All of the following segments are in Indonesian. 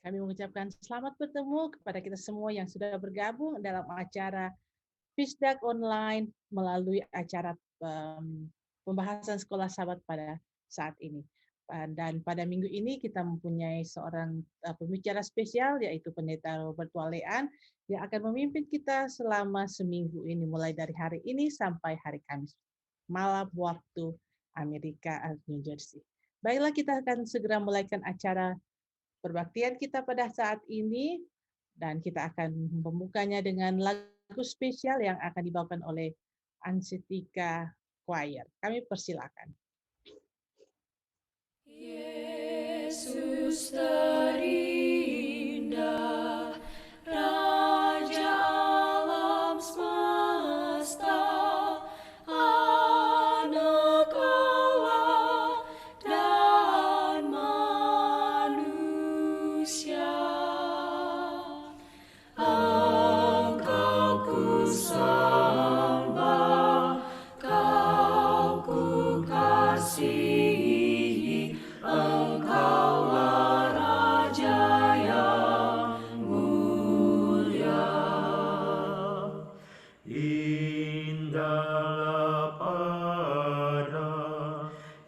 Kami mengucapkan selamat bertemu kepada kita semua yang sudah bergabung dalam acara Fisdak Online melalui acara pembahasan sekolah sahabat pada saat ini. Dan pada minggu ini kita mempunyai seorang pembicara spesial, yaitu Pendeta Robert Walean, yang akan memimpin kita selama seminggu ini, mulai dari hari ini sampai hari Kamis malam waktu Amerika, New Jersey. Baiklah, kita akan segera mulaikan acara perbaktian kita pada saat ini, dan kita akan membukanya dengan lagu spesial yang akan dibawakan oleh Ansetika Choir. Kami persilakan. Yesus terindah, Raja alam semesta, Anak Allah dan manusia. Engkau ku sembah, Kau ku kasihi, Engkaulah Raja yang mulia. Indahlah pada,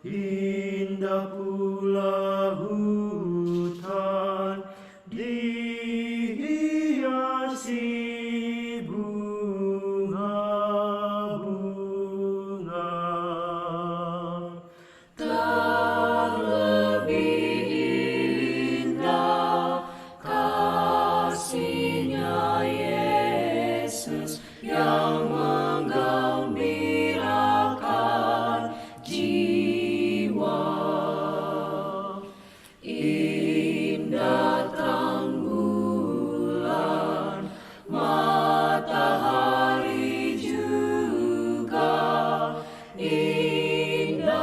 indah pula hutan, dihiasi bunga-bunga. Terlebih indah kasih-Nya Yesus yang menggembirakan jiwa. Indah terang bulan, matahari juga, indah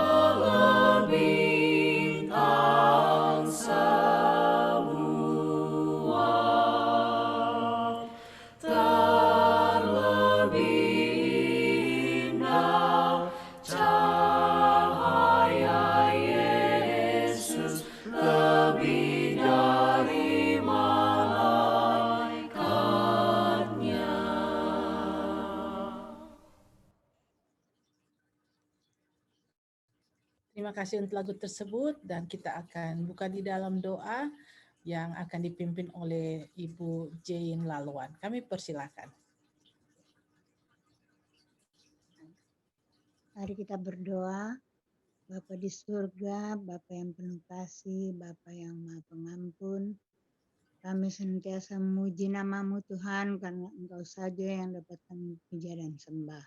bintang semua. Terlebih indah cahaya Yesus, lebih dari malaikatnya. Terima kasih untuk lagu tersebut, dan kita akan buka di dalam doa yang akan dipimpin oleh Ibu Jane Laluan. Kami persilakan. Mari kita berdoa. Bapa di surga, Bapa yang penuh kasih, Bapa yang maha pengampun, kami senantiasa memuji nama-Mu Tuhan, karena Engkau saja yang dapat kami puja dan sembah.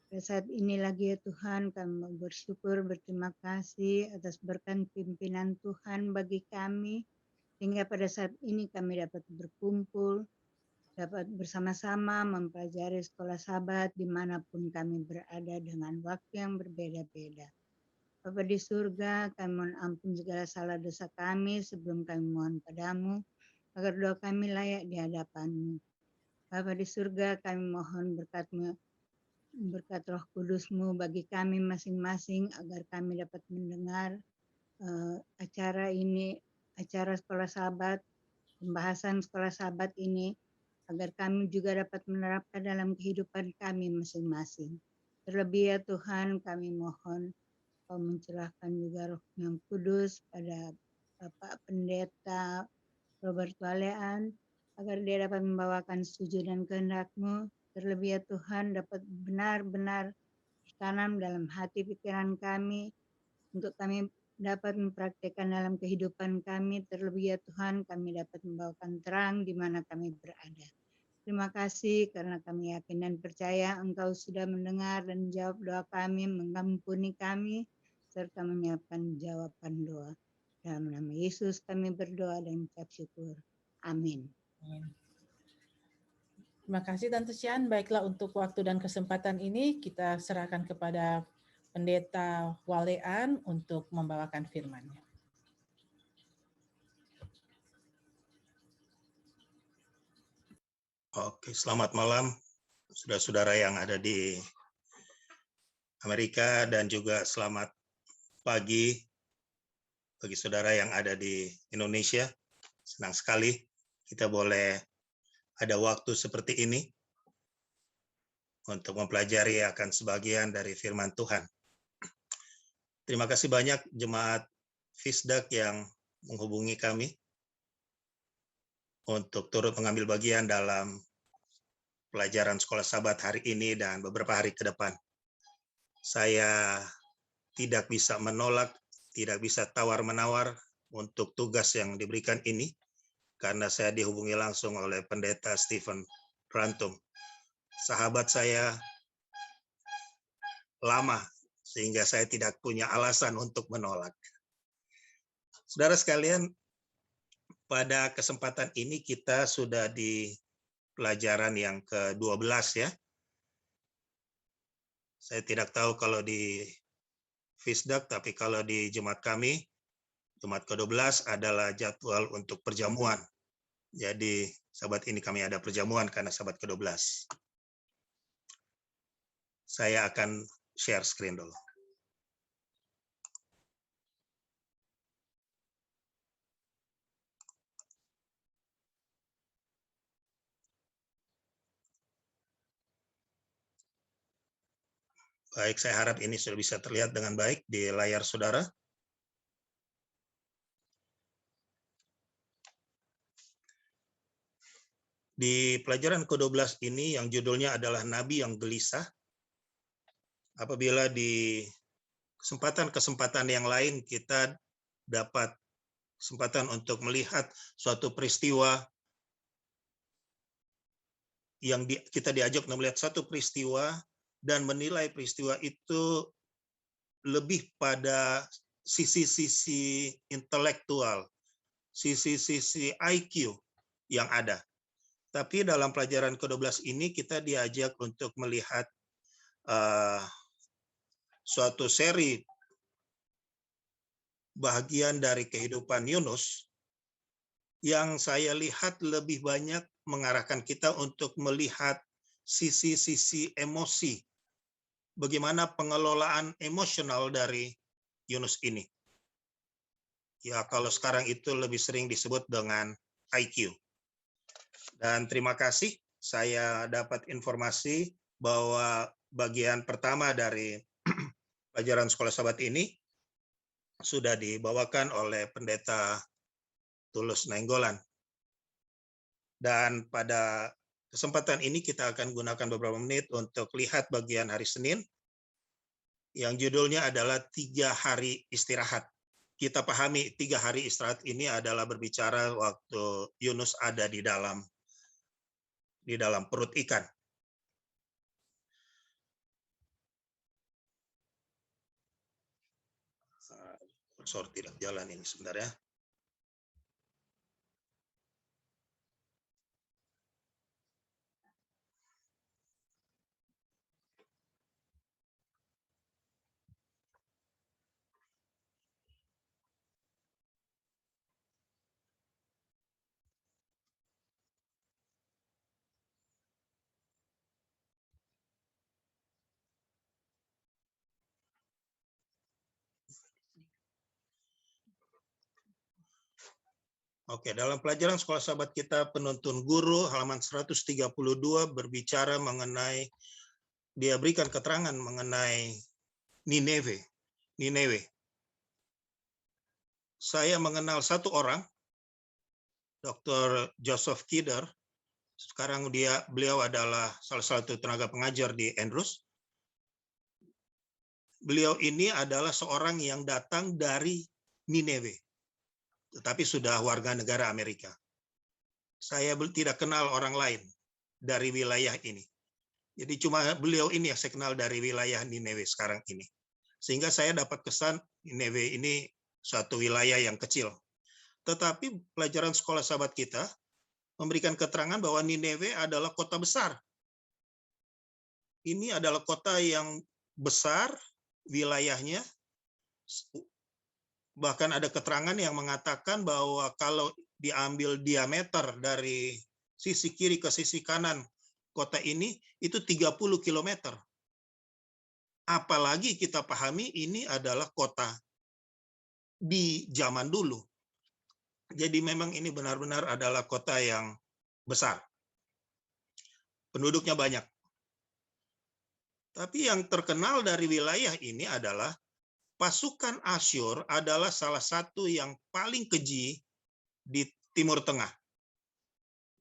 Pada saat ini lagi ya Tuhan, kami mau bersyukur, berterima kasih atas berkat pimpinan Tuhan bagi kami, sehingga pada saat ini kami dapat berkumpul, dapat bersama-sama mempelajari sekolah sahabat dimanapun kami berada dengan waktu yang berbeda-beda. Bapa di surga, kami mohon ampun segala salah dosa kami sebelum kami mohon padamu, agar doa kami layak di hadapan-Mu. Bapa di surga, kami mohon berkat Roh Kudus-Mu bagi kami masing-masing, agar kami dapat mendengar acara ini, acara sekolah sahabat, pembahasan sekolah sahabat ini, agar kami juga dapat menerapkan dalam kehidupan kami masing-masing. Terlebih ya Tuhan, kami mohon Kau mencurahkan juga Roh yang Kudus pada Bapak Pendeta Robert Walean, agar dia dapat membawakan setuju dan kehendak-Mu. Terlebih ya Tuhan, dapat benar-benar ditanam dalam hati pikiran kami, untuk kami dapat mempraktikkan dalam kehidupan kami. Terlebih ya Tuhan, kami dapat membawakan terang di mana kami berada. Terima kasih karena kami yakin dan percaya Engkau sudah mendengar dan menjawab doa kami, mengampuni kami, serta menyiapkan jawaban doa. Dalam nama Yesus kami berdoa dan mengucap syukur. Amin. Terima kasih Tante Sian. Baiklah, untuk waktu dan kesempatan ini kita serahkan kepada Pendeta Walean untuk membawakan firman-Nya. Oke, selamat malam saudara-saudara yang ada di Amerika, dan juga selamat pagi bagi saudara yang ada di Indonesia. Senang sekali kita boleh ada waktu seperti ini untuk mempelajari akan sebagian dari firman Tuhan. Terima kasih banyak jemaat Fisdak yang menghubungi kami untuk turut mengambil bagian dalam pelajaran sekolah Sabat hari ini dan beberapa hari ke depan. Saya tidak bisa menolak, tidak bisa tawar-menawar untuk tugas yang diberikan ini, karena saya dihubungi langsung oleh Pendeta Stephen Rantum. Sahabat saya lama, sehingga saya tidak punya alasan untuk menolak. Saudara sekalian, pada kesempatan ini kita sudah di pelajaran yang ke-12 ya. Saya tidak tahu kalau di Fisdak, tapi kalau di jemaat kami, jemaat ke-12 adalah jadwal untuk perjamuan. Jadi sahabat ini kami ada perjamuan karena sahabat ke-12. Saya akan share screen dulu. Baik, saya harap ini sudah bisa terlihat dengan baik di layar saudara. Di pelajaran ke-12 ini yang judulnya adalah Nabi yang Gelisah. Apabila di kesempatan-kesempatan yang lain kita dapat kesempatan untuk melihat suatu peristiwa yang kita diajak untuk melihat satu peristiwa dan menilai peristiwa itu lebih pada sisi-sisi intelektual, sisi-sisi IQ yang ada. Tapi dalam pelajaran ke-12 ini kita diajak untuk melihat suatu seri bagian dari kehidupan Yunus yang saya lihat lebih banyak mengarahkan kita untuk melihat sisi-sisi emosi, bagaimana pengelolaan emosional dari Yunus ini. Ya, kalau sekarang itu lebih sering disebut dengan IQ. Dan terima kasih, saya dapat informasi bahwa bagian pertama dari pelajaran sekolah Sabat ini sudah dibawakan oleh Pendeta Tulus Nainggolan. Dan pada kesempatan ini kita akan gunakan beberapa menit untuk lihat bagian hari Senin yang judulnya adalah 3 hari istirahat. Kita pahami 3 hari istirahat ini adalah berbicara waktu Yunus ada di dalam perut ikan. Kursor tidak jalan ini sebentar ya. Oke, dalam pelajaran sekolah Sabat kita penuntun guru halaman 132 berbicara mengenai, dia berikan keterangan mengenai Nineve. Saya mengenal satu orang, Dr. Joseph Kidder. Sekarang beliau adalah salah satu tenaga pengajar di Andrews. Beliau ini adalah seorang yang datang dari Nineve, tetapi sudah warga negara Amerika. Saya tidak kenal orang lain dari wilayah ini. Jadi cuma beliau ini yang saya kenal dari wilayah Nineve sekarang ini. Sehingga saya dapat kesan Nineve ini suatu wilayah yang kecil. Tetapi pelajaran sekolah Sabat kita memberikan keterangan bahwa Nineve adalah kota besar. Ini adalah kota yang besar wilayahnya. Bahkan ada keterangan yang mengatakan bahwa kalau diambil diameter dari sisi kiri ke sisi kanan kota ini, itu 30 km. Apalagi kita pahami ini adalah kota di zaman dulu. Jadi memang ini benar-benar adalah kota yang besar. Penduduknya banyak. Tapi yang terkenal dari wilayah ini adalah pasukan Asyur adalah salah satu yang paling keji di Timur Tengah.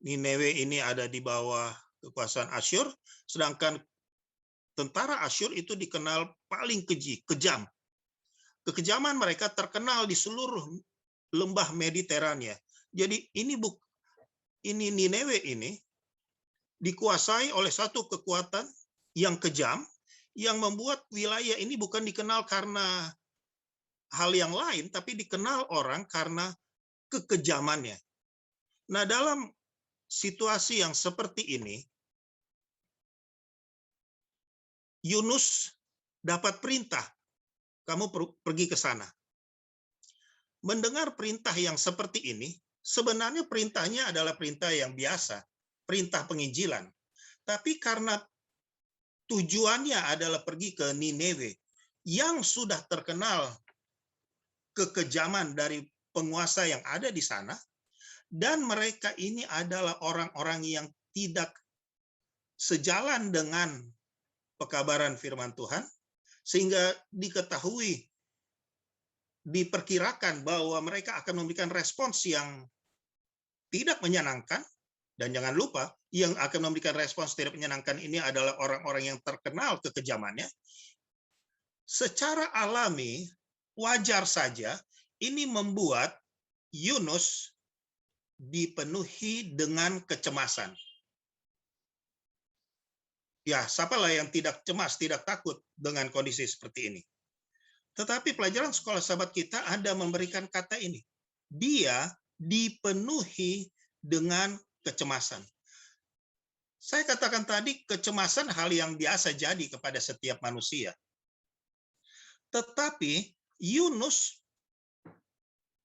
Nineve ini ada di bawah kekuasaan Asyur, sedangkan tentara Asyur itu dikenal paling keji, kejam. Kekejaman mereka terkenal di seluruh lembah Mediterania. Jadi ini Nineve ini dikuasai oleh satu kekuatan yang kejam yang membuat wilayah ini bukan dikenal karena hal yang lain, tapi dikenal orang karena kekejamannya. Nah, dalam situasi yang seperti ini, Yunus dapat perintah, kamu pergi ke sana. Mendengar perintah yang seperti ini, sebenarnya perintahnya adalah perintah yang biasa, perintah penginjilan. Tapi karena tujuannya adalah pergi ke Nineve, yang sudah terkenal kekejaman dari penguasa yang ada di sana, dan mereka ini adalah orang-orang yang tidak sejalan dengan pekabaran firman Tuhan, sehingga diketahui, diperkirakan bahwa mereka akan memberikan respons yang tidak menyenangkan. Dan jangan lupa, yang akan memberikan respons tidak menyenangkan ini adalah orang-orang yang terkenal kekejamannya. Secara alami, wajar saja, ini membuat Yunus dipenuhi dengan kecemasan. Ya, siapalah yang tidak cemas, tidak takut dengan kondisi seperti ini. Tetapi pelajaran sekolah sahabat kita ada memberikan kata ini. Dia dipenuhi dengan kecemasan. Saya katakan tadi, kecemasan hal yang biasa jadi kepada setiap manusia. Tetapi Yunus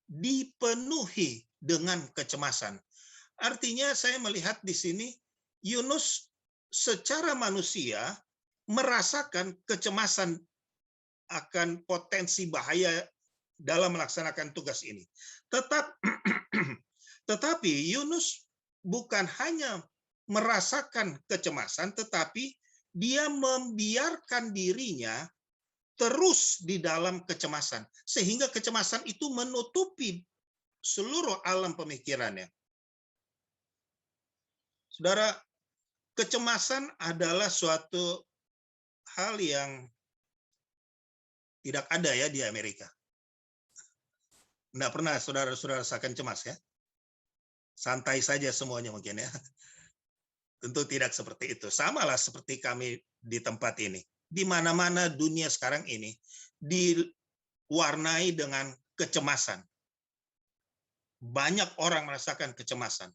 dipenuhi dengan kecemasan. Artinya saya melihat di sini Yunus secara manusia merasakan kecemasan akan potensi bahaya dalam melaksanakan tugas ini. Tetapi Yunus bukan hanya merasakan kecemasan, tetapi dia membiarkan dirinya terus di dalam kecemasan, sehingga kecemasan itu menutupi seluruh alam pemikirannya. Saudara, kecemasan adalah suatu hal yang tidak ada ya di Amerika. Enggak pernah saudara-saudara rasakan cemas ya? Santai saja semuanya mungkin ya. Tentu tidak seperti itu. Samalah seperti kami di tempat ini. Di mana-mana dunia sekarang ini diwarnai dengan kecemasan. Banyak orang merasakan kecemasan.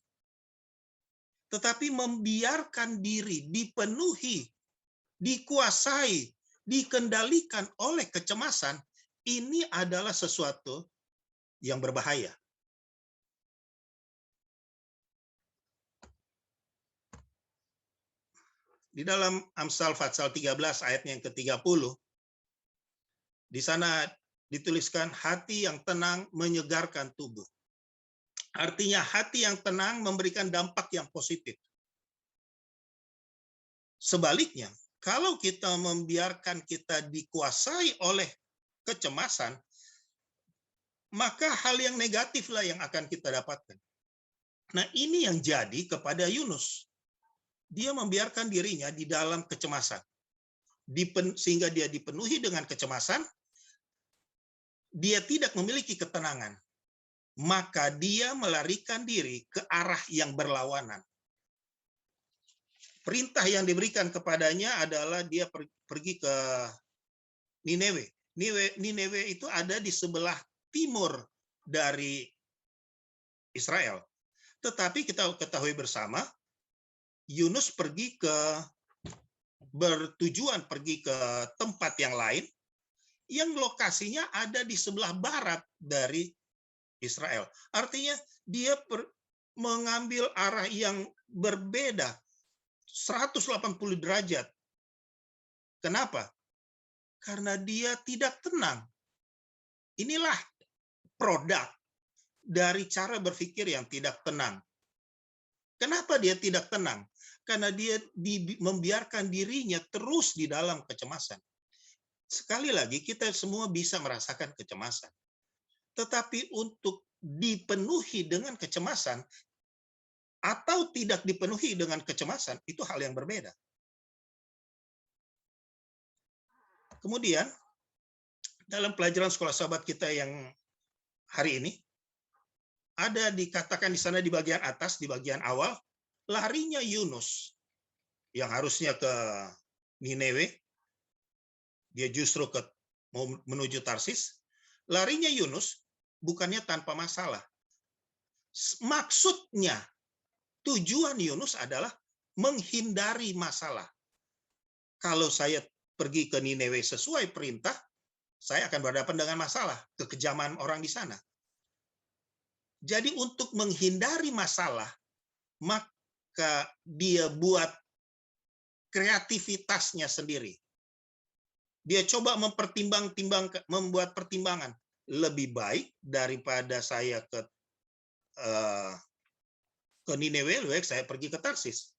Tetapi membiarkan diri dipenuhi, dikuasai, dikendalikan oleh kecemasan, ini adalah sesuatu yang berbahaya. Di dalam Amsal Pasal 13 ayatnya yang ke-30, di sana dituliskan hati yang tenang menyegarkan tubuh. Artinya hati yang tenang memberikan dampak yang positif. Sebaliknya, kalau kita membiarkan kita dikuasai oleh kecemasan, maka hal yang negatiflah yang akan kita dapatkan. Nah, ini yang jadi kepada Yunus. Dia membiarkan dirinya di dalam kecemasan. Sehingga dia dipenuhi dengan kecemasan, dia tidak memiliki ketenangan. Maka dia melarikan diri ke arah yang berlawanan. Perintah yang diberikan kepadanya adalah dia pergi ke Nineve. Nineve itu ada di sebelah timur dari Israel. Tetapi kita ketahui bersama, Yunus bertujuan pergi ke tempat yang lain, yang lokasinya ada di sebelah barat dari Israel. Artinya dia mengambil arah yang berbeda 180 derajat. Kenapa? Karena dia tidak tenang. Inilah produk dari cara berpikir yang tidak tenang. Kenapa dia tidak tenang? Karena dia membiarkan dirinya terus di dalam kecemasan. Sekali lagi, kita semua bisa merasakan kecemasan. Tetapi untuk dipenuhi dengan kecemasan atau tidak dipenuhi dengan kecemasan, itu hal yang berbeda. Kemudian, dalam pelajaran sekolah sahabat kita yang hari ini, ada dikatakan di sana di bagian atas, di bagian awal, larinya Yunus yang harusnya ke Nineve, dia justru mau menuju Tarsis. Larinya Yunus bukannya tanpa masalah. Maksudnya, tujuan Yunus adalah menghindari masalah. Kalau saya pergi ke Nineve sesuai perintah, saya akan berhadapan dengan masalah, kekejaman orang di sana. Jadi untuk menghindari masalah, maka dia buat kreativitasnya sendiri. Dia coba membuat pertimbangan. Lebih baik daripada saya ke Nineve, lebih baik saya pergi ke Tarsis.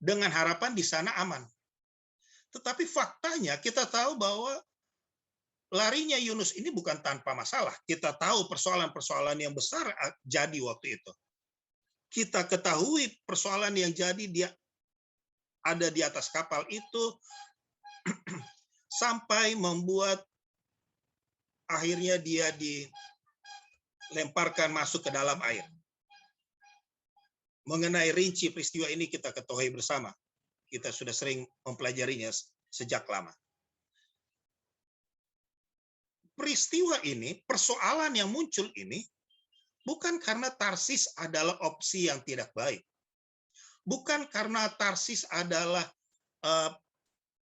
Dengan harapan di sana aman. Tetapi faktanya kita tahu bahwa larinya Yunus ini bukan tanpa masalah. Kita tahu persoalan-persoalan yang besar jadi waktu itu. Kita ketahui persoalan yang jadi dia ada di atas kapal itu sampai membuat akhirnya dia dilemparkan masuk ke dalam air. Mengenai rinci peristiwa ini kita ketahui bersama. Kita sudah sering mempelajarinya sejak lama. Peristiwa ini, persoalan yang muncul ini, bukan karena Tarsis adalah opsi yang tidak baik. Bukan karena Tarsis adalah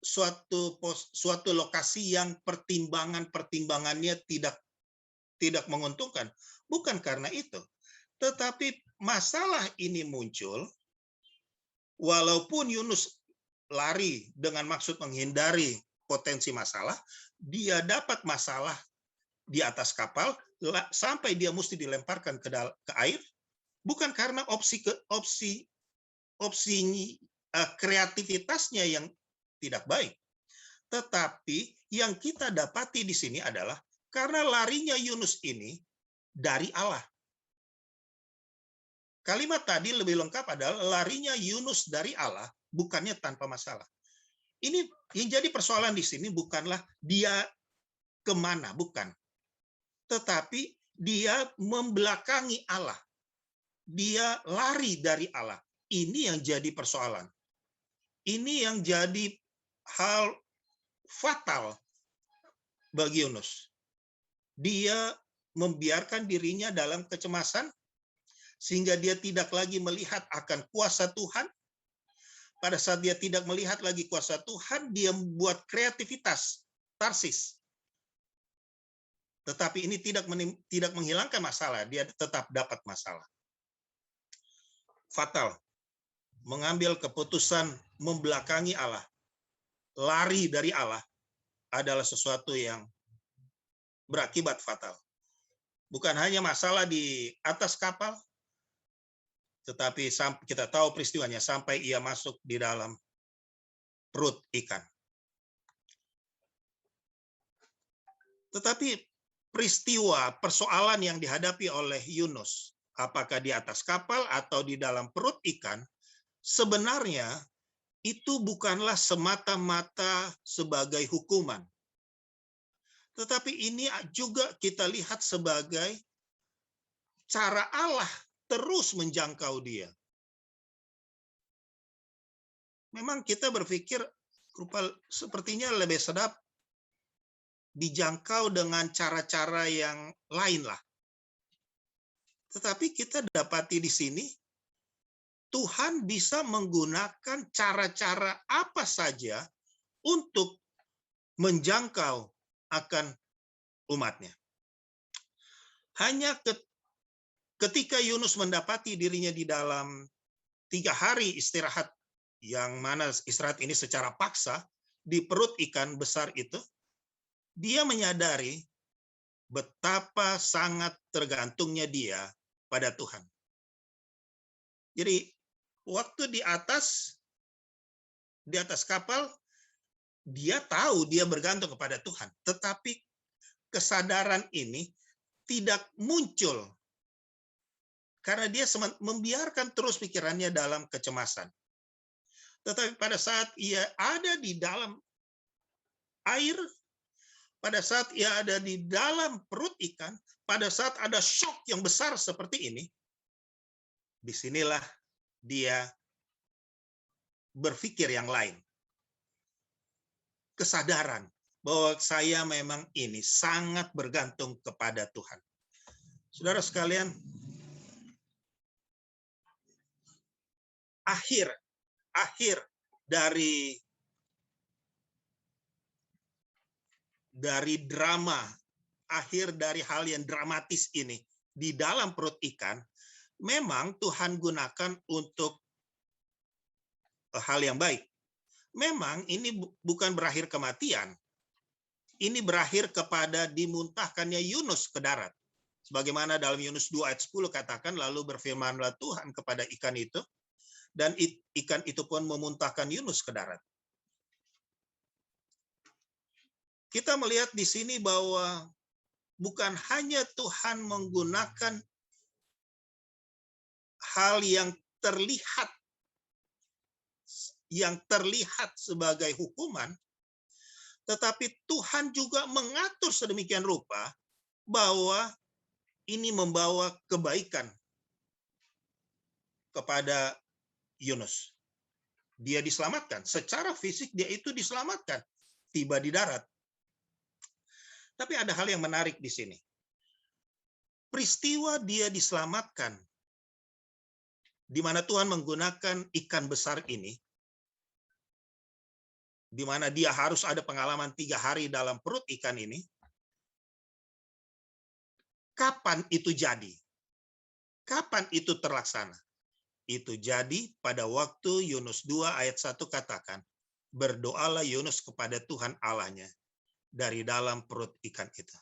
suatu lokasi yang pertimbangannya tidak menguntungkan. Bukan karena itu. Tetapi masalah ini muncul, walaupun Yunus lari dengan maksud menghindari potensi masalah, dia dapat masalah di atas kapal sampai dia mesti dilemparkan ke air, bukan karena opsi kreativitasnya yang tidak baik. Tetapi yang kita dapati di sini adalah karena larinya Yunus ini dari Allah. Kalimat tadi lebih lengkap adalah larinya Yunus dari Allah, bukannya tanpa masalah. Ini yang jadi persoalan di sini bukanlah dia kemana, bukan. Tetapi dia membelakangi Allah. Dia lari dari Allah. Ini yang jadi persoalan. Ini yang jadi hal fatal bagi Yunus. Dia membiarkan dirinya dalam kecemasan, sehingga dia tidak lagi melihat akan kuasa Tuhan. Pada saat dia tidak melihat lagi kuasa Tuhan, dia membuat kreativitas, Tarsis. Tetapi ini tidak menghilangkan masalah, dia tetap dapat masalah. Fatal. Mengambil keputusan membelakangi Allah, lari dari Allah, adalah sesuatu yang berakibat fatal. Bukan hanya masalah di atas kapal, tetapi kita tahu peristiwanya sampai ia masuk di dalam perut ikan. Tetapi peristiwa, persoalan yang dihadapi oleh Yunus, apakah di atas kapal atau di dalam perut ikan, sebenarnya itu bukanlah semata-mata sebagai hukuman. Tetapi ini juga kita lihat sebagai cara Allah terus menjangkau dia. Memang kita berpikir sepertinya lebih sedap dijangkau dengan cara-cara yang lain lah. Tetapi kita dapati di sini, Tuhan bisa menggunakan cara-cara apa saja untuk menjangkau akan umatnya. Hanya ketika Yunus mendapati dirinya di dalam 3 hari istirahat, yang mana istirahat ini secara paksa, di perut ikan besar itu, dia menyadari betapa sangat tergantungnya dia pada Tuhan. Jadi waktu di atas kapal, dia tahu dia bergantung kepada Tuhan. Tetapi kesadaran ini tidak muncul karena dia membiarkan terus pikirannya dalam kecemasan. Tetapi pada saat ia ada di dalam air, pada saat ia ada di dalam perut ikan, pada saat ada shock yang besar seperti ini, disinilah dia berpikir yang lain. Kesadaran bahwa saya memang ini sangat bergantung kepada Tuhan. Saudara sekalian, akhir dari drama, akhir dari hal yang dramatis ini di dalam perut ikan, memang Tuhan gunakan untuk hal yang baik. Memang ini bukan berakhir kematian. Ini berakhir kepada dimuntahkannya Yunus ke darat. Sebagaimana dalam Yunus 2 ayat 10 katakan, lalu berfirmanlah Tuhan kepada ikan itu, dan ikan itu pun memuntahkan Yunus ke darat. Kita melihat di sini bahwa bukan hanya Tuhan menggunakan hal yang terlihat sebagai hukuman, tetapi Tuhan juga mengatur sedemikian rupa bahwa ini membawa kebaikan kepada Yunus. Dia diselamatkan. Secara fisik dia itu diselamatkan. Tiba di darat. Tapi ada hal yang menarik di sini. Peristiwa dia diselamatkan, di mana Tuhan menggunakan ikan besar ini, di mana dia harus ada pengalaman 3 hari dalam perut ikan ini. Kapan itu jadi? Kapan itu terlaksana? Itu jadi pada waktu Yunus 2 ayat 1 katakan, berdoalah Yunus kepada Tuhan Allahnya dari dalam perut ikan itu.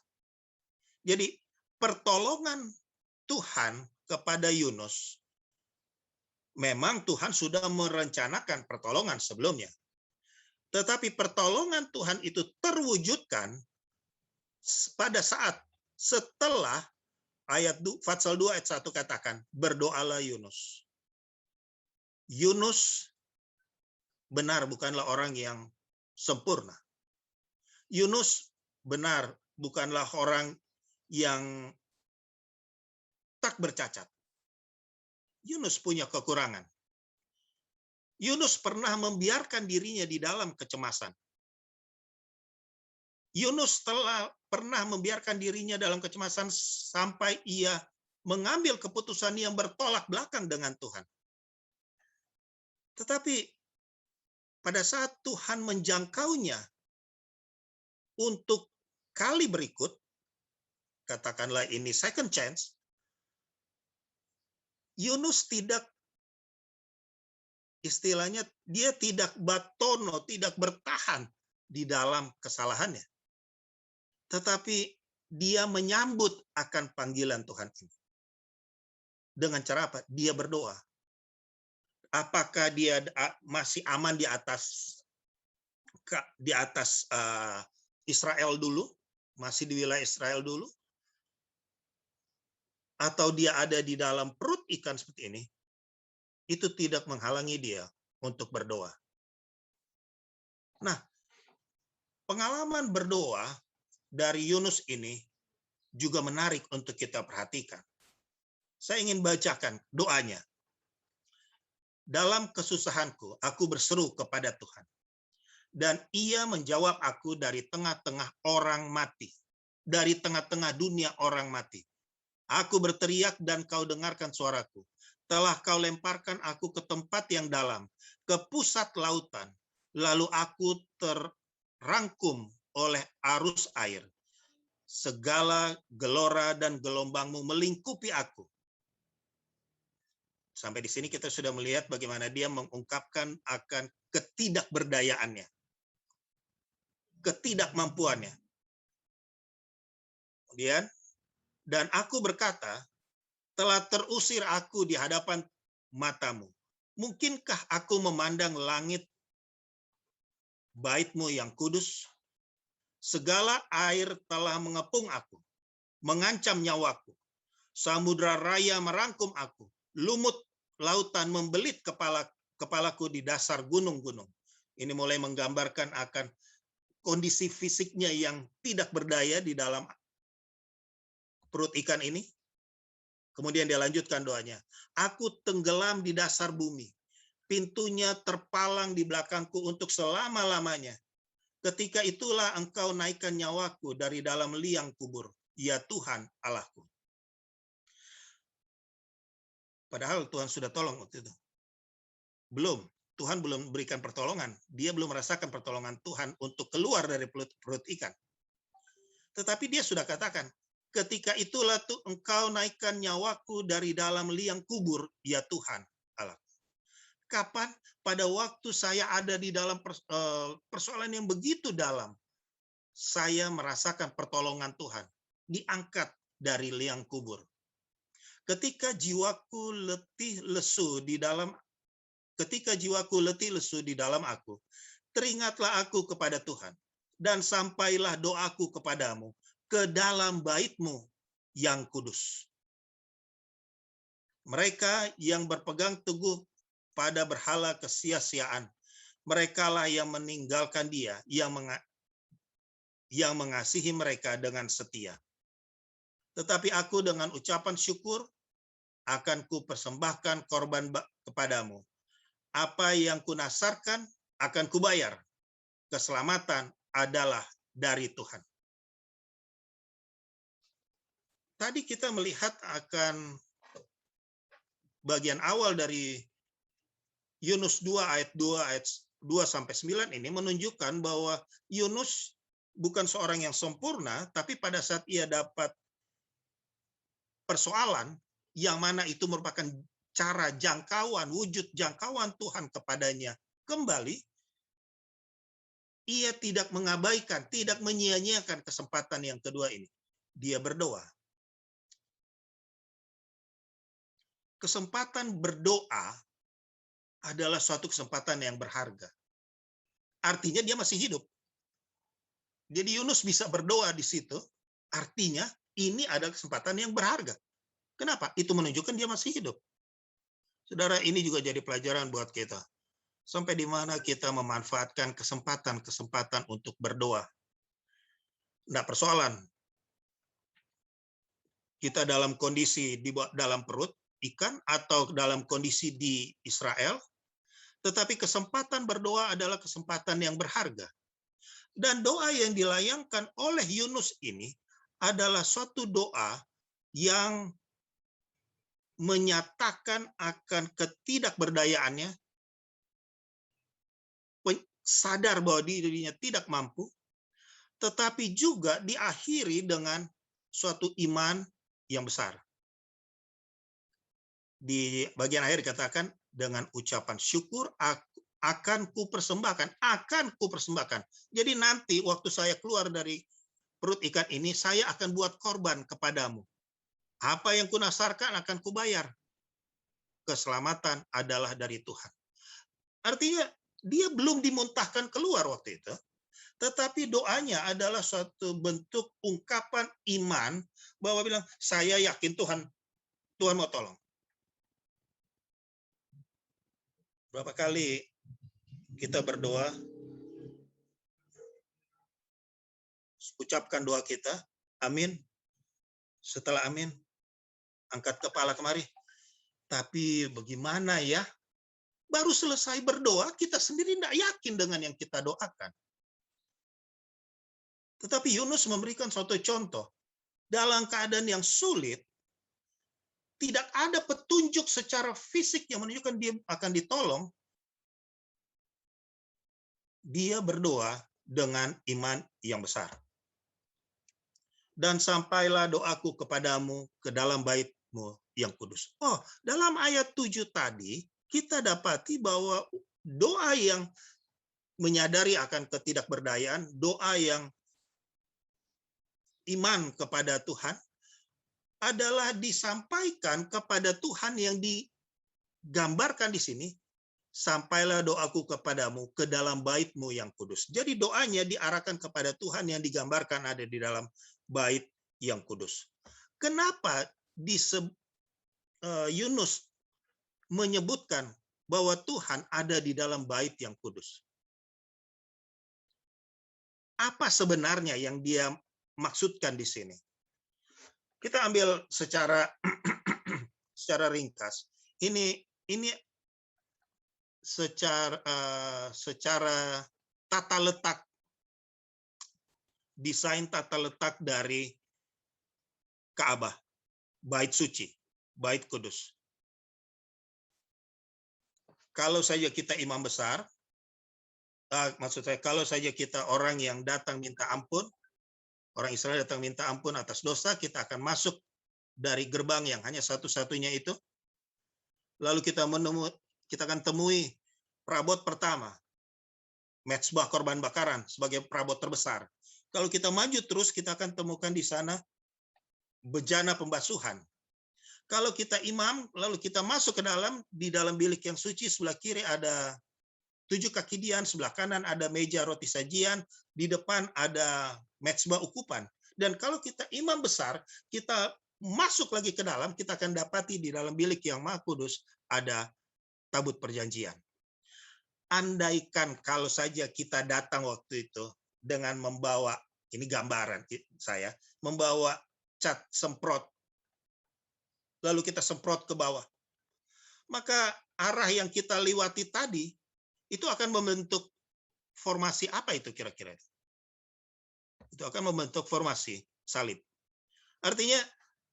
Jadi pertolongan Tuhan kepada Yunus, memang Tuhan sudah merencanakan pertolongan sebelumnya. Tetapi pertolongan Tuhan itu terwujudkan pada saat setelah Fatsal 2 ayat 1 katakan, berdoalah Yunus. Yunus benar bukanlah orang yang sempurna. Yunus benar bukanlah orang yang tak bercacat. Yunus punya kekurangan. Yunus pernah membiarkan dirinya di dalam kecemasan. Yunus pernah membiarkan dirinya dalam kecemasan sampai ia mengambil keputusan yang bertolak belakang dengan Tuhan. Tetapi pada saat Tuhan menjangkaunya untuk kali berikut, katakanlah ini second chance, Yunus tidak, istilahnya dia tidak batono, tidak bertahan di dalam kesalahannya. Tetapi dia menyambut akan panggilan Tuhan ini. Dengan cara apa? Dia berdoa. Apakah dia masih aman di atas Israel dulu? Masih di wilayah Israel dulu? Atau dia ada di dalam perut ikan seperti ini? Itu tidak menghalangi dia untuk berdoa. Nah, pengalaman berdoa dari Yunus ini juga menarik untuk kita perhatikan. Saya ingin bacakan doanya. Dalam kesusahanku, aku berseru kepada Tuhan. Dan ia menjawab aku dari tengah-tengah orang mati. Dari tengah-tengah dunia orang mati. Aku berteriak dan kau dengarkan suaraku. Telah kau lemparkan aku ke tempat yang dalam, ke pusat lautan. Lalu aku terrangkum oleh arus air. Segala gelora dan gelombangmu melingkupi aku. Sampai di sini kita sudah melihat bagaimana dia mengungkapkan akan ketidakberdayaannya. Ketidakmampuannya. Kemudian, dan aku berkata, telah terusir aku di hadapan matamu. Mungkinkah aku memandang langit bait-Mu yang kudus? Segala air telah mengepung aku, mengancam nyawaku. Samudra raya merangkum aku. Lumut lautan membelit kepalaku di dasar gunung-gunung. Ini mulai menggambarkan akan kondisi fisiknya yang tidak berdaya di dalam perut ikan ini. Kemudian dia lanjutkan doanya. Aku tenggelam di dasar bumi. Pintunya terpalang di belakangku untuk selama-lamanya. Ketika itulah Engkau naikkan nyawaku dari dalam liang kubur. Ya Tuhan Allahku. Padahal Tuhan sudah tolong waktu itu. Belum. Tuhan belum berikan pertolongan. Dia belum merasakan pertolongan Tuhan untuk keluar dari perut ikan. Tetapi dia sudah katakan, ketika itulah Engkau naikkan nyawaku dari dalam liang kubur, ya Tuhan Allah. Kapan? Pada waktu saya ada di dalam persoalan yang begitu dalam, saya merasakan pertolongan Tuhan. Diangkat dari liang kubur. Ketika jiwaku letih lesu di dalam aku, teringatlah aku kepada Tuhan, dan sampailah doaku kepadamu ke dalam bait-Mu yang kudus. Mereka yang berpegang teguh pada berhala kesia-siaan, merekalah yang meninggalkan Dia, yang mengasihi mereka dengan setia. Tetapi aku dengan ucapan syukur akan kupersembahkan korban kepadamu. Apa yang kunasarkan akan kubayar. Keselamatan adalah dari Tuhan. Tadi kita melihat akan bagian awal dari Yunus 2 ayat 2 sampai 9 ini menunjukkan bahwa Yunus bukan seorang yang sempurna, tapi pada saat ia dapat persoalan yang mana itu merupakan cara jangkauan, wujud jangkauan Tuhan kepadanya kembali, ia tidak mengabaikan, tidak menyia-nyiakan kesempatan yang kedua ini. Dia berdoa. Kesempatan berdoa adalah suatu kesempatan yang berharga. Artinya dia masih hidup. Jadi Yunus bisa berdoa di situ, artinya ini adalah kesempatan yang berharga. Kenapa? Itu menunjukkan dia masih hidup. Saudara, ini juga jadi pelajaran buat kita. Sampai di mana kita memanfaatkan kesempatan-kesempatan untuk berdoa. Nah, persoalan. Kita dalam kondisi di dalam perut ikan atau dalam kondisi di Israel, tetapi kesempatan berdoa adalah kesempatan yang berharga. Dan doa yang dilayangkan oleh Yunus ini adalah suatu doa yang menyatakan akan ketidakberdayaannya, sadar bahwa dirinya tidak mampu, tetapi juga diakhiri dengan suatu iman yang besar. Di bagian akhir dikatakan, dengan ucapan syukur akan kupersembahkan. Jadi nanti waktu saya keluar dari perut ikan ini, saya akan buat korban kepadamu. Apa yang kunasarkan akan kubayar. Keselamatan adalah dari Tuhan. Artinya dia belum dimuntahkan keluar waktu itu, tetapi doanya adalah suatu bentuk ungkapan iman bahwa bilang, saya yakin Tuhan mau tolong. Berapa kali kita berdoa, ucapkan doa kita, amin. Setelah amin, angkat kepala kemari. Tapi bagaimana ya? Baru selesai berdoa, kita sendiri tidak yakin dengan yang kita doakan. Tetapi Yunus memberikan suatu contoh. Dalam keadaan yang sulit, tidak ada petunjuk secara fisik yang menunjukkan dia akan ditolong. Dia berdoa dengan iman yang besar. Dan sampailah doaku kepadamu ke dalam bait-Mu yang kudus. Oh, dalam ayat 7 tadi, kita dapati bahwa doa yang menyadari akan ketidakberdayaan, doa yang iman kepada Tuhan adalah disampaikan kepada Tuhan yang digambarkan di sini. Sampailah doaku kepadamu ke dalam bait-Mu yang kudus. Jadi doanya diarahkan kepada Tuhan yang digambarkan ada di dalam bait yang kudus. Kenapa Yunus menyebutkan bahwa Tuhan ada di dalam bait yang kudus? Apa sebenarnya yang dia maksudkan di sini? Kita ambil secara ringkas. Ini secara tata letak, desain tata letak dari Ka'bah, bait suci, bait kudus. Kalau saja kita imam besar, maksud saya kalau saja kita orang yang datang minta ampun, orang Israel datang minta ampun atas dosa, kita akan masuk dari gerbang yang hanya satu-satunya itu. Lalu kita akan temui perabot pertama, mezbah korban bakaran sebagai perabot terbesar. Kalau kita maju terus, kita akan temukan di sana bejana pembasuhan. Kalau kita imam, lalu kita masuk ke di dalam bilik yang suci, sebelah kiri ada 7 kaki dian, sebelah kanan ada meja roti sajian, di depan ada mezbah ukupan. Dan kalau kita imam besar, kita masuk lagi ke dalam, kita akan dapati di dalam bilik yang Maha Kudus ada tabut perjanjian. Andaikan kalau saja kita datang waktu itu dengan membawa, ini gambaran saya, membawa cat semprot, lalu kita semprot ke bawah, maka arah yang kita lewati tadi itu akan membentuk formasi apa itu kira-kira? Itu akan membentuk formasi salib. Artinya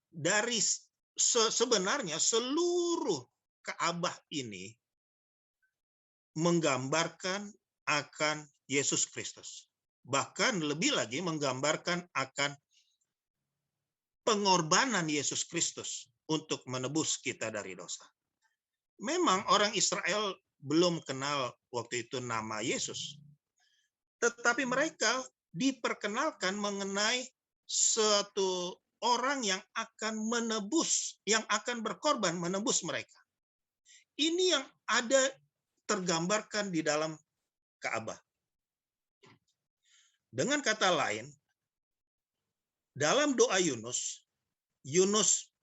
dari sebenarnya seluruh Ka'bah ini menggambarkan akan Yesus Kristus. Bahkan lebih lagi menggambarkan akan pengorbanan Yesus Kristus untuk menebus kita dari dosa. Memang orang Israel belum kenal waktu itu nama Yesus. Tetapi mereka diperkenalkan mengenai suatu orang yang akan menebus, yang akan berkorban menebus mereka. Ini yang ada tergambarkan di dalam Ka'bah. Dengan kata lain, dalam doa Yunus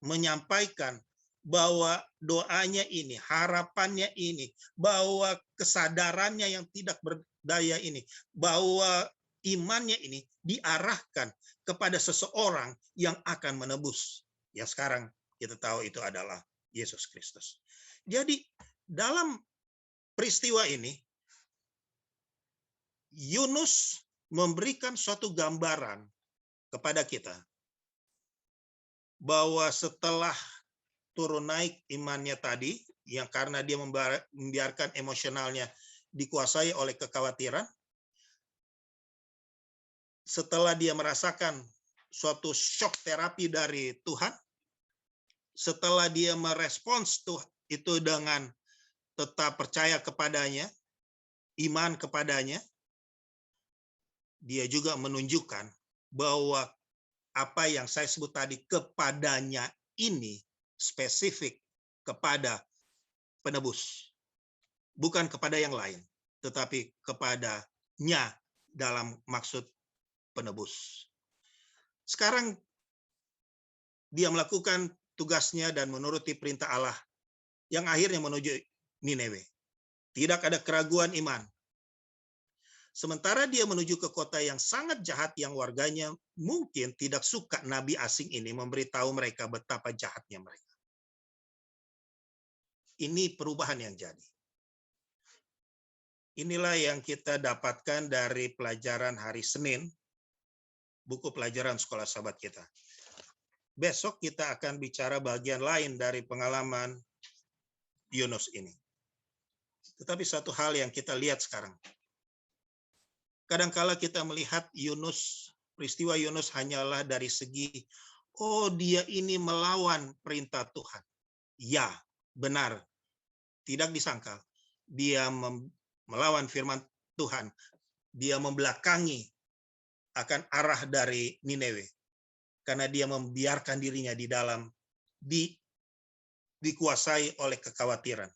menyampaikan bahwa doanya ini, harapannya ini, bahwa kesadarannya yang tidak berdaya ini, bahwa imannya ini diarahkan kepada seseorang yang akan menebus. Yang sekarang kita tahu itu adalah Yesus Kristus. Jadi dalam peristiwa ini, Yunus memberikan suatu gambaran kepada kita bahwa setelah turun naik imannya tadi, yang karena dia membiarkan emosionalnya dikuasai oleh kekhawatiran, setelah dia merasakan suatu shock terapi dari Tuhan, setelah dia merespons itu dengan tetap percaya kepadanya, iman kepadanya, dia juga menunjukkan bahwa apa yang saya sebut tadi kepadanya ini spesifik kepada penebus. Bukan kepada yang lain, tetapi kepadanya dalam maksud penebus. Sekarang dia melakukan tugasnya dan menuruti perintah Allah yang akhirnya menuju Nineve. Tidak ada keraguan iman. Sementara dia menuju ke kota yang sangat jahat yang warganya mungkin tidak suka nabi asing ini memberitahu mereka betapa jahatnya mereka. Ini perubahan yang jadi. Inilah yang kita dapatkan dari pelajaran hari Senin, buku pelajaran sekolah sahabat kita. Besok kita akan bicara bagian lain dari pengalaman Yunus ini. Tetapi satu hal yang kita lihat sekarang. Kadangkala kita melihat peristiwa Yunus hanyalah dari segi, oh dia ini melawan perintah Tuhan. Ya, benar. Tidak disangkal. Dia melawan firman Tuhan. Dia membelakangi akan arah dari Nineve. karena dia membiarkan dirinya di dalam dikuasai oleh kekhawatiran,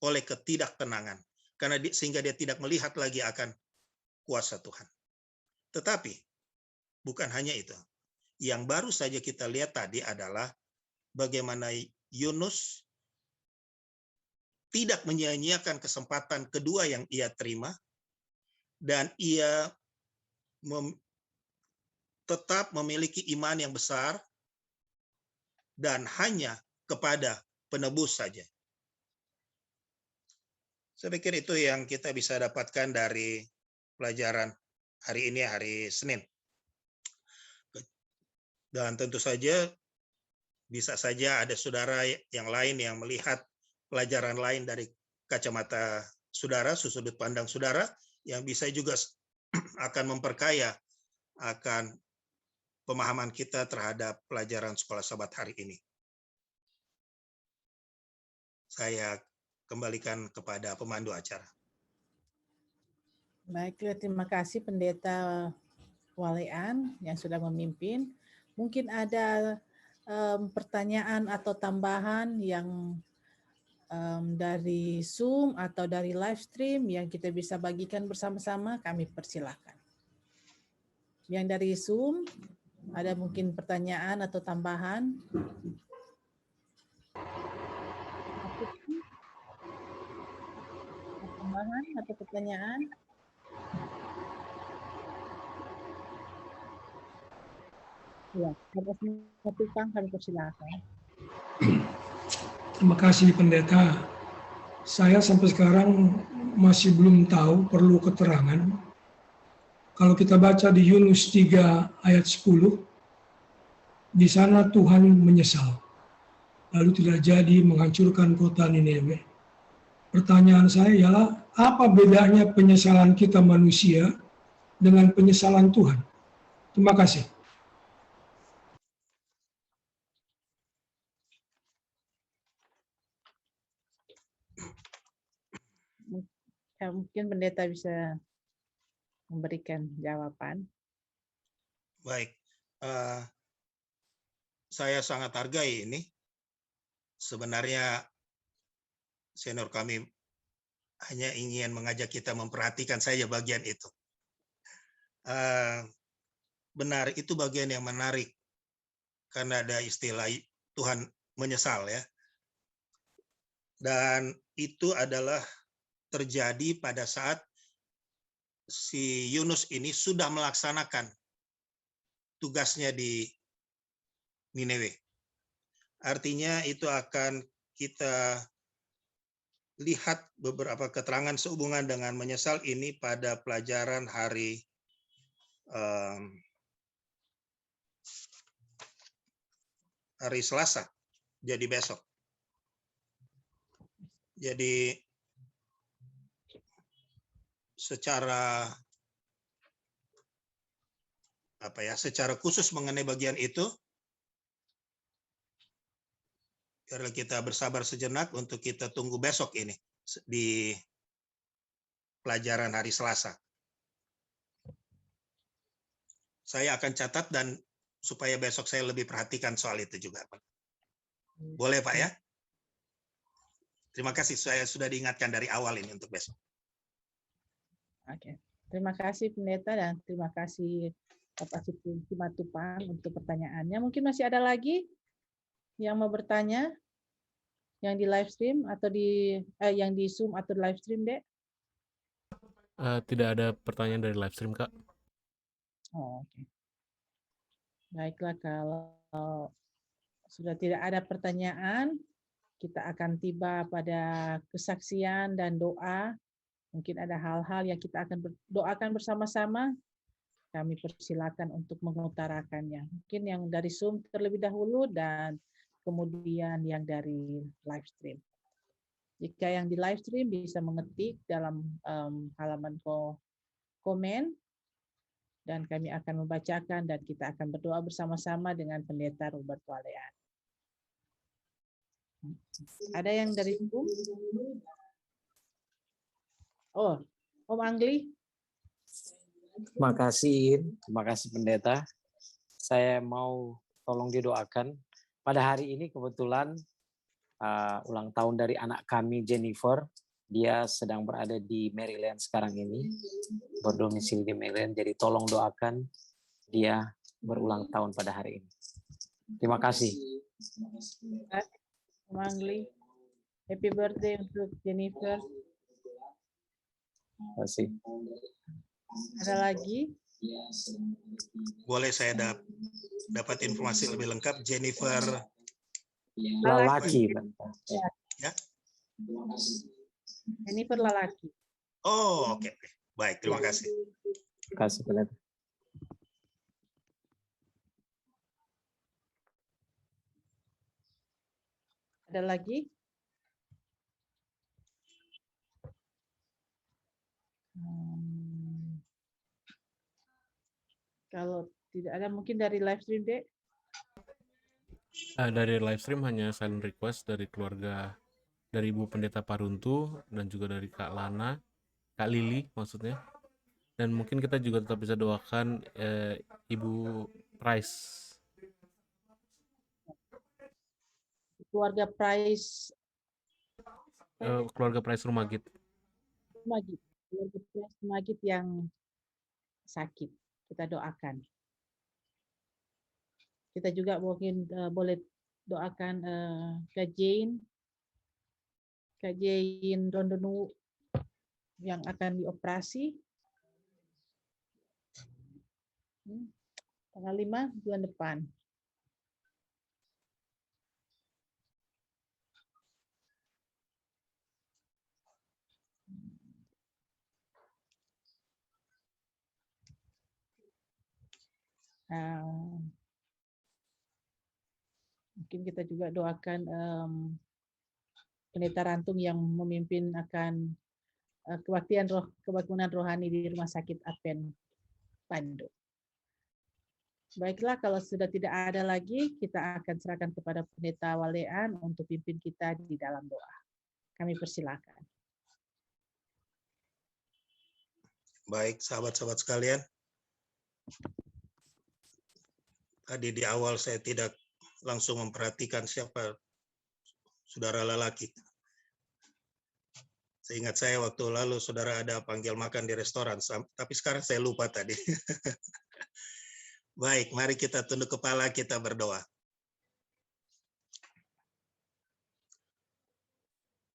oleh ketidaktenangan, karena sehingga dia tidak melihat lagi akan kuasa Tuhan. Tetapi bukan hanya itu. Yang baru saja kita lihat tadi adalah bagaimana Yunus tidak menyia-nyiakan kesempatan kedua yang ia terima, dan ia tetap memiliki iman yang besar dan hanya kepada penebus saja. Saya pikir itu yang kita bisa dapatkan dari pelajaran hari ini, hari Senin. Dan tentu saja bisa saja ada saudara yang lain yang melihat pelajaran lain dari kacamata saudara, sudut pandang saudara, yang bisa juga akan memperkaya akan pemahaman kita terhadap pelajaran sekolah Sabat hari ini. Saya kembalikan kepada pemandu acara. Baiklah, terima kasih Pendeta Walean yang sudah memimpin. Mungkin ada pertanyaan atau tambahan yang dari Zoom atau dari live stream yang kita bisa bagikan bersama-sama, kami persilahkan. Yang dari Zoom, ada mungkin pertanyaan atau tambahan? Tambahan atau pertanyaan? Ya, kami persilahkan. Terima kasih Pendeta. Saya sampai sekarang masih belum tahu, perlu keterangan. Kalau kita baca di Yunus 3 ayat 10, di sana Tuhan menyesal, lalu tidak jadi menghancurkan kota Nineve. Pertanyaan saya ialah, apa bedanya penyesalan kita manusia dengan penyesalan Tuhan? Terima kasih. Ya, mungkin Pendeta bisa memberikan jawaban. Baik, saya sangat hargai ini. Sebenarnya senior kami hanya ingin mengajak kita memperhatikan saja bagian itu. Benar, itu bagian yang menarik, karena ada istilah Tuhan menyesal ya. Dan itu adalah terjadi pada saat si Yunus ini sudah melaksanakan tugasnya di Nineve. Artinya itu akan kita lihat beberapa keterangan sehubungan dengan menyesal ini pada pelajaran hari Selasa, jadi besok. Jadi secara khusus mengenai bagian itu, biarlah kita bersabar sejenak untuk kita tunggu besok ini di pelajaran hari Selasa. Saya akan catat dan supaya besok saya lebih perhatikan soal itu juga. Boleh Pak ya? Terima kasih, saya sudah diingatkan dari awal ini untuk besok. Oke, terima kasih Pendeta dan terima kasih Bapak Simatupang untuk pertanyaannya. Mungkin masih ada lagi yang mau bertanya, yang di live stream atau yang di Zoom atau live stream, Dek? Tidak ada pertanyaan dari live stream, Kak. Oh, oke. Baiklah, kalau sudah tidak ada pertanyaan, kita akan tiba pada kesaksian dan doa. Mungkin ada hal-hal yang kita akan doakan bersama-sama. Kami persilakan untuk mengutarakannya. Mungkin yang dari Zoom terlebih dahulu dan kemudian yang dari live stream. Jika yang di live stream bisa mengetik dalam halaman komen dan kami akan membacakan dan kita akan berdoa bersama-sama dengan Pendeta Robert Walean. Ada yang dari Zoom? Oh, Om Angli. Terima kasih Pendeta. saya mau tolong didoakan. Pada hari ini kebetulan ulang tahun dari anak kami Jennifer. Dia sedang berada di Maryland sekarang ini, berdomisili di Maryland. Jadi tolong doakan dia berulang tahun pada hari ini. Terima kasih. Mangli, happy birthday untuk Jennifer. Terima kasih. Ada lagi? Boleh saya dapat informasi lebih lengkap? Jennifer Lalaki. ya? Jennifer Lalaki. Oh, oke. Baik, terima kasih. Terima kasih, Pendeta. Ada lagi? Kalau tidak ada, mungkin dari live stream, Dek. Dari live stream hanya silent request dari keluarga, dari Ibu Pendeta Paruntu dan juga dari Kak Lana, Kak Lili maksudnya. Dan mungkin kita juga tetap bisa doakan Ibu Price. Keluarga Price. Keluarga Price Rumagit. Keluarga Price Rumagit yang sakit. Kita doakan. Kita juga mungkin boleh doakan Kak Jane Rondonu yang akan dioperasi tanggal 5 bulan depan. Mungkin kita juga doakan Pendeta Rantung yang memimpin akan kebaktian rohani di Rumah Sakit Advent Bandung. Baiklah, kalau sudah tidak ada lagi, kita akan serahkan kepada Pendeta Walean untuk pimpin kita di dalam doa. Kami persilakan. Baik, sahabat-sahabat sekalian. Tadi di awal saya tidak langsung memperhatikan siapa saudara lelaki. Seingat saya waktu lalu saudara ada panggil makan di restoran, tapi sekarang saya lupa tadi. Baik, mari kita tunduk kepala, kita berdoa.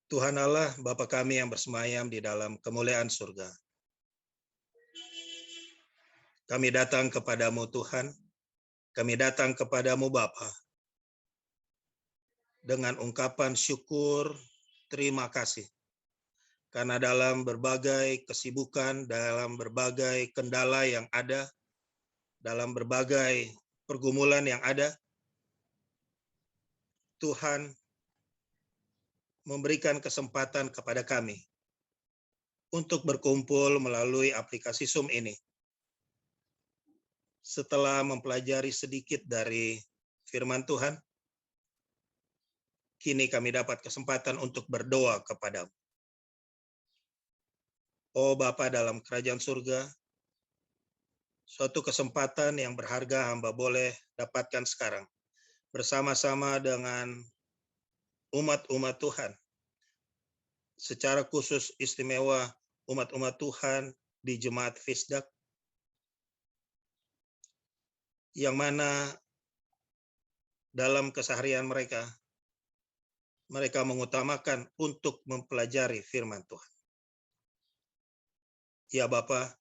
Tuhan Allah, Bapa kami yang bersemayam di dalam kemuliaan surga. Kami datang kepadamu Tuhan, kami datang kepadamu Bapa, dengan ungkapan syukur, terima kasih. Karena dalam berbagai kesibukan, dalam berbagai kendala yang ada, dalam berbagai pergumulan yang ada, Tuhan memberikan kesempatan kepada kami untuk berkumpul melalui aplikasi Zoom ini. Setelah mempelajari sedikit dari firman Tuhan, kini kami dapat kesempatan untuk berdoa kepadamu. Oh Bapa dalam kerajaan surga, suatu kesempatan yang berharga hamba boleh dapatkan sekarang, bersama-sama dengan umat-umat Tuhan, secara khusus istimewa umat-umat Tuhan di Jemaat Fisdak, yang mana dalam keseharian mereka mengutamakan untuk mempelajari firman Tuhan. Ya Bapa,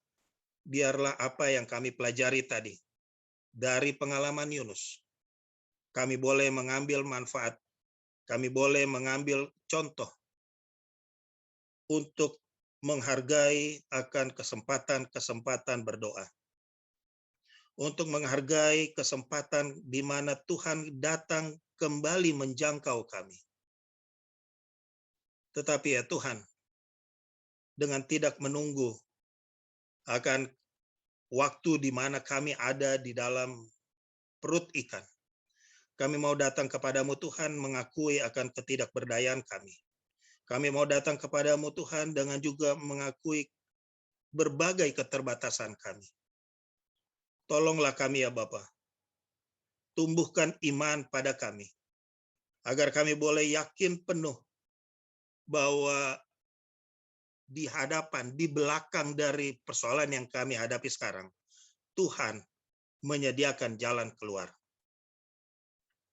biarlah apa yang kami pelajari tadi dari pengalaman Yunus, kami boleh mengambil manfaat, kami boleh mengambil contoh untuk menghargai akan kesempatan-kesempatan berdoa. Untuk menghargai kesempatan di mana Tuhan datang kembali menjangkau kami. Tetapi ya Tuhan, dengan tidak menunggu akan waktu di mana kami ada di dalam perut ikan, kami mau datang kepadamu Tuhan mengakui akan ketidakberdayaan kami. Kami mau datang kepadamu Tuhan dengan juga mengakui berbagai keterbatasan kami. Tolonglah kami ya Bapa, tumbuhkan iman pada kami, agar kami boleh yakin penuh bahwa di hadapan, di belakang dari persoalan yang kami hadapi sekarang, Tuhan menyediakan jalan keluar.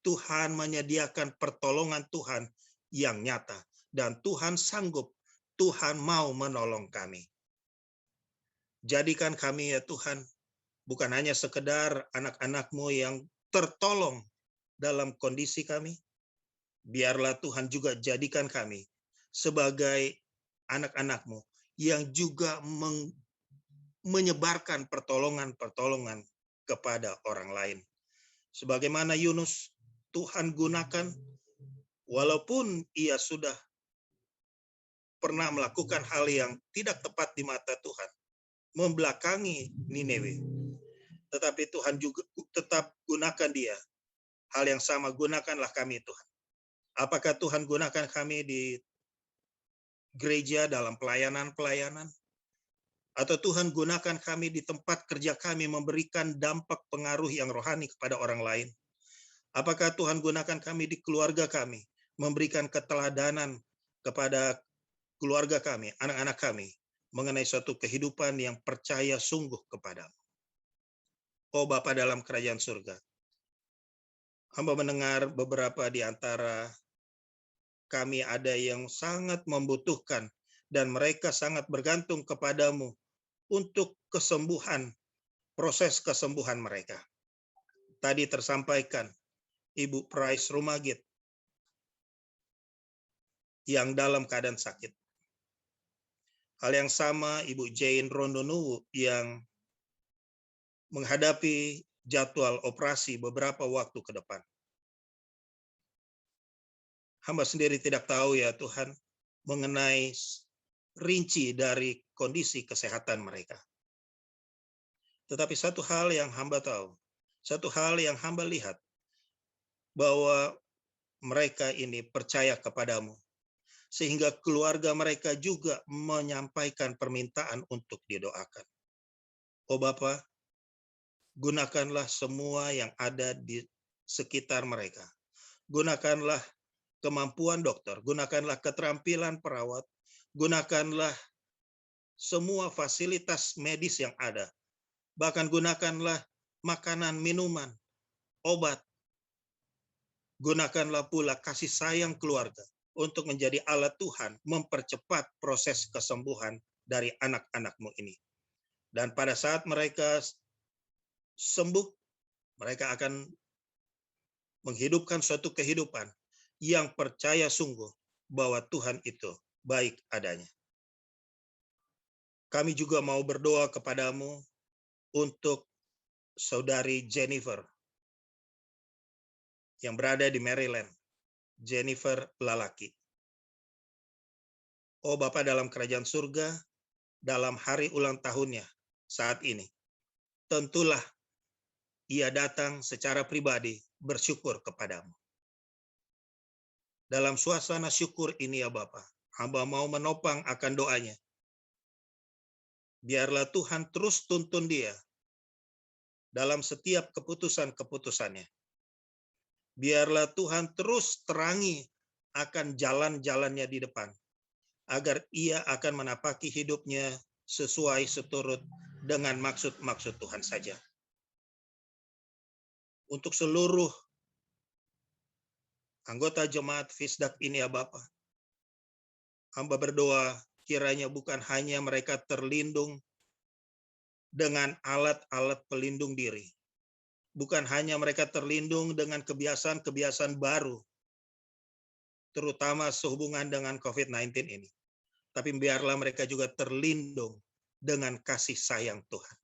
Tuhan menyediakan pertolongan Tuhan yang nyata. Dan Tuhan sanggup, Tuhan mau menolong kami. Jadikan kami ya Tuhan, bukan hanya sekedar anak-anak-Mu yang tertolong dalam kondisi kami. Biarlah Tuhan juga jadikan kami sebagai anak-anak-Mu yang juga menyebarkan pertolongan-pertolongan kepada orang lain. Sebagaimana Yunus, Tuhan gunakan, walaupun ia sudah pernah melakukan hal yang tidak tepat di mata Tuhan, membelakangi Nineve, tetapi Tuhan juga tetap gunakan dia. Hal yang sama gunakanlah kami Tuhan. Apakah Tuhan gunakan kami di gereja dalam pelayanan-pelayanan? Atau Tuhan gunakan kami di tempat kerja kami memberikan dampak pengaruh yang rohani kepada orang lain? Apakah Tuhan gunakan kami di keluarga kami, memberikan keteladanan kepada keluarga kami, anak-anak kami, mengenai suatu kehidupan yang percaya sungguh kepadamu? Oh Bapa dalam kerajaan surga, hamba mendengar beberapa di antara kami ada yang sangat membutuhkan dan mereka sangat bergantung kepadamu untuk kesembuhan, proses kesembuhan mereka. Tadi tersampaikan Ibu Price Rumagit yang dalam keadaan sakit. Hal yang sama Ibu Jane Rondonuwu yang menghadapi jadwal operasi beberapa waktu ke depan. Hamba sendiri tidak tahu ya Tuhan mengenai rinci dari kondisi kesehatan mereka. Tetapi satu hal yang hamba tahu, satu hal yang hamba lihat, bahwa mereka ini percaya kepadamu, sehingga keluarga mereka juga menyampaikan permintaan untuk didoakan. Oh Bapa, gunakanlah semua yang ada di sekitar mereka. Gunakanlah kemampuan dokter, gunakanlah keterampilan perawat, gunakanlah semua fasilitas medis yang ada. Bahkan gunakanlah makanan, minuman, obat. Gunakanlah pula kasih sayang keluarga untuk menjadi alat Tuhan mempercepat proses kesembuhan dari anak-anak-Mu ini. Dan pada saat mereka sembuh, mereka akan menghidupkan suatu kehidupan yang percaya sungguh bahwa Tuhan itu baik adanya. Kami juga mau berdoa kepadamu untuk saudari Jennifer yang berada di Maryland, Jennifer Lalaki. Oh Bapa dalam kerajaan surga, dalam hari ulang tahunnya saat ini, tentulah ia datang secara pribadi bersyukur kepadamu. Dalam suasana syukur ini ya Bapa, hamba mau menopang akan doanya. Biarlah Tuhan terus tuntun dia dalam setiap keputusan-keputusannya. Biarlah Tuhan terus terangi akan jalan-jalannya di depan, agar ia akan menapaki hidupnya sesuai seturut dengan maksud-maksud Tuhan saja. Untuk seluruh anggota jemaat Fisdak ini ya Bapa, hamba berdoa kiranya bukan hanya mereka terlindung dengan alat-alat pelindung diri, bukan hanya mereka terlindung dengan kebiasaan-kebiasaan baru, terutama sehubungan dengan COVID-19 ini, tapi biarlah mereka juga terlindung dengan kasih sayang Tuhan.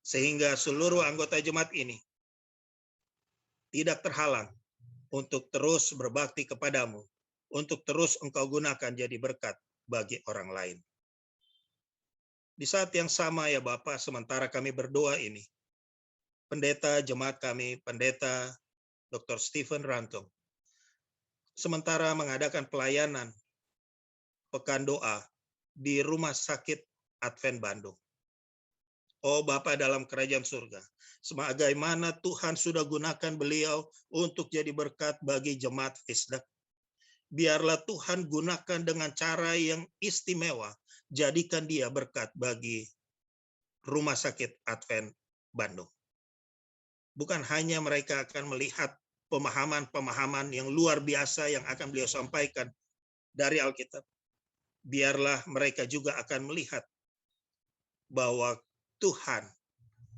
Sehingga seluruh anggota jemaat ini tidak terhalang untuk terus berbakti kepadamu, untuk terus Engkau gunakan jadi berkat bagi orang lain. Di saat yang sama ya Bapa, sementara kami berdoa ini, pendeta jemaat kami, pendeta Dr. Stephen Rantong, sementara mengadakan pelayanan pekan doa di Rumah Sakit Advent Bandung. Oh Bapa dalam kerajaan surga, sebagaimana Tuhan sudah gunakan beliau untuk jadi berkat bagi jemaat Fisdak, biarlah Tuhan gunakan dengan cara yang istimewa, jadikan dia berkat bagi Rumah Sakit Advent Bandung. Bukan hanya mereka akan melihat pemahaman-pemahaman yang luar biasa yang akan beliau sampaikan dari Alkitab, biarlah mereka juga akan melihat bahwa Tuhan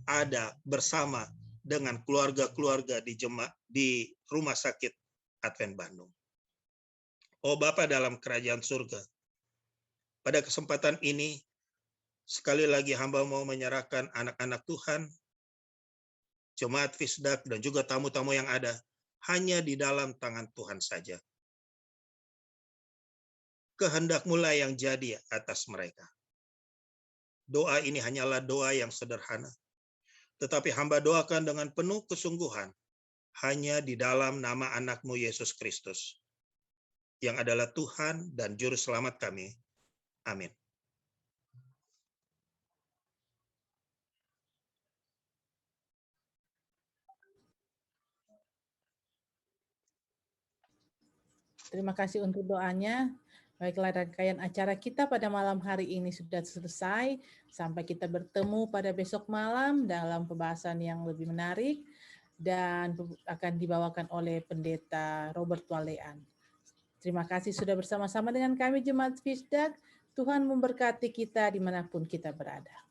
ada bersama dengan keluarga-keluarga di Rumah Sakit Advent Bandung. Oh Bapa dalam kerajaan surga, pada kesempatan ini, sekali lagi hamba mau menyerahkan anak-anak Tuhan, jemaat Fisdak, dan juga tamu-tamu yang ada, hanya di dalam tangan Tuhan saja. Kehendak-Mu yang jadi atas mereka. Doa ini hanyalah doa yang sederhana, tetapi hamba doakan dengan penuh kesungguhan, hanya di dalam nama anak-Mu Yesus Kristus, yang adalah Tuhan dan Juru Selamat kami. Amin. Terima kasih untuk doanya. Baiklah, rangkaian acara kita pada malam hari ini sudah selesai. Sampai kita bertemu pada besok malam dalam pembahasan yang lebih menarik dan akan dibawakan oleh Pendeta Robert Walean. Terima kasih sudah bersama-sama dengan kami Jemaat Fisdak. Tuhan memberkati kita dimanapun kita berada.